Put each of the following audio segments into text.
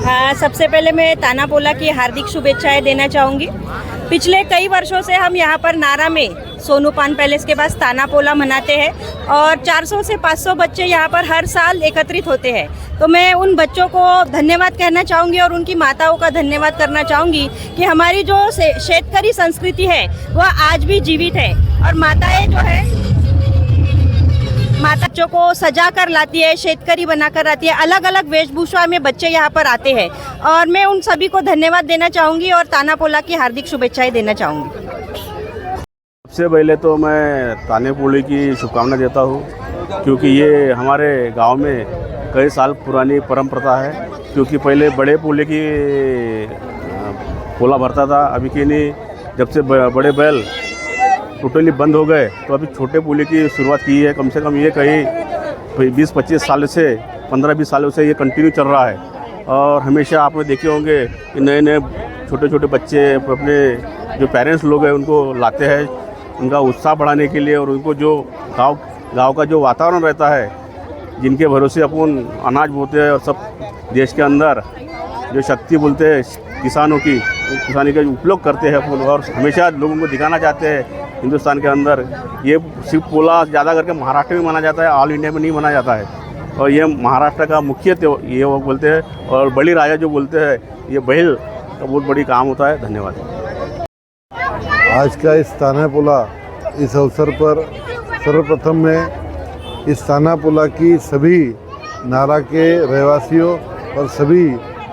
हाँ, सबसे पहले मैं ताना पोला की हार्दिक शुभेच्छाएं देना चाहूँगी। पिछले कई वर्षों से हम यहाँ पर नारा में सोनू पान पैलेस के पास ताना पोला मनाते हैं और 400 से 500 बच्चे यहाँ पर हर साल एकत्रित होते हैं। तो मैं उन बच्चों को धन्यवाद कहना चाहूँगी और उनकी माताओं का धन्यवाद करना चाहूँगी कि हमारी जो शेतकरी संस्कृति है वह आज भी जीवित है और माताएं जो है माता बच्चों को सजा कर लाती है, शेतकरी बनाकर आती है। अलग अलग वेशभूषा में बच्चे यहाँ पर आते हैं और मैं उन सभी को धन्यवाद देना चाहूँगी और ताना पोला की हार्दिक शुभेच्छाएं देना चाहूँगी। सबसे पहले तो मैं ताने पोले की शुभकामना देता हूँ, क्योंकि ये हमारे गांव में कई साल पुरानी परंपरा है। क्योंकि पहले बड़े पोले की पोला भरता था, अभी की नहीं। जब से बड़े बैल टोटली बंद हो गए तो अभी छोटे पोले की शुरुआत की है। कम से कम ये कहीं 20-25 साल से 15-20 सालों से ये कंटिन्यू चल रहा है। और हमेशा आपने देखे होंगे कि नए नए छोटे छोटे बच्चे अपने जो पेरेंट्स लोग हैं उनको लाते हैं, उनका उत्साह बढ़ाने के लिए। और उनको जो गांव का जो वातावरण रहता है, जिनके भरोसे अपन अनाज बोते हैं और सब देश के अंदर जो शक्ति बोलते हैं किसानों की, किसानी का उपयोग करते हैं अपन। और हमेशा लोगों को दिखाना चाहते हैं हिंदुस्तान के अंदर ये सिर्फ पोला ज़्यादा करके महाराष्ट्र में माना जाता है, ऑल इंडिया में नहीं माना जाता है। और ये महाराष्ट्र का मुख्य ये वो बोलते हैं। और बड़ी राजा जो बोलते हैं, ये बैल का बहुत बड़ी काम होता है। धन्यवाद। आज का इस ताना पोला इस अवसर पर सर्वप्रथम मैं इस ताना पोला की सभी नारा के रहवासियों और सभी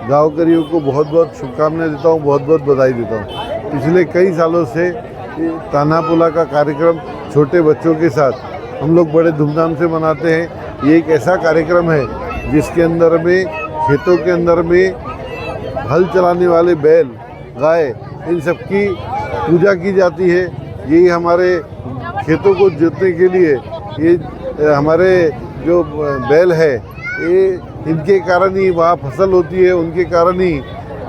गाँवकरियों को बहुत बहुत शुभकामनाएं देता हूँ, बहुत बहुत बधाई देता हूँ। पिछले कई सालों से ताना पोला का कार्यक्रम छोटे बच्चों के साथ हम लोग बड़े धूमधाम से मनाते हैं। ये एक ऐसा कार्यक्रम है जिसके अंदर में खेतों के अंदर में हल चलाने वाले बैल, गाय, इन सब की पूजा की जाती है। यही हमारे खेतों को जोतने के लिए ये हमारे जो बैल है, ये इनके कारण ही वहाँ फसल होती है, उनके कारण ही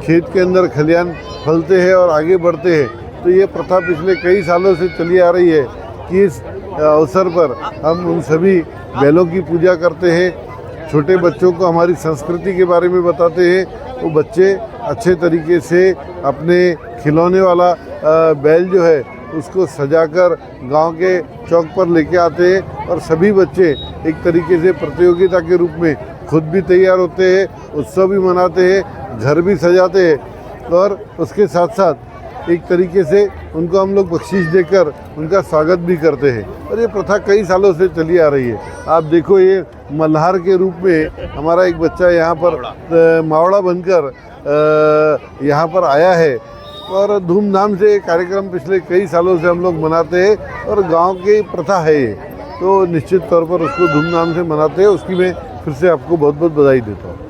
खेत के अंदर खलियान फलते हैं और आगे बढ़ते हैं। तो ये प्रथा पिछले कई सालों से चली आ रही है कि इस अवसर पर हम उन सभी बैलों की पूजा करते हैं। छोटे बच्चों को हमारी संस्कृति के बारे में बताते हैं। वो बच्चे अच्छे तरीके से अपने खिलौने वाला बैल जो है उसको सजाकर गांव के चौक पर लेके आते हैं और सभी बच्चे एक तरीके से प्रतियोगिता के रूप में खुद भी तैयार होते हैं, उत्सव भी मनाते हैं, घर भी सजाते हैं और उसके साथ साथ एक तरीके से उनको हम लोग बख्शीश देकर उनका स्वागत भी करते हैं। और ये प्रथा कई सालों से चली आ रही है। आप देखो, ये मल्हार के रूप में हमारा एक बच्चा यहाँ पर मावड़ा बनकर यहाँ पर आया है और धूमधाम से कार्यक्रम पिछले कई सालों से हम लोग मनाते हैं और गांव की प्रथा है ये, तो निश्चित तौर पर उसको धूमधाम से मनाते हैं। उसकी मैं फिर से आपको बहुत बहुत बधाई देता हूँ।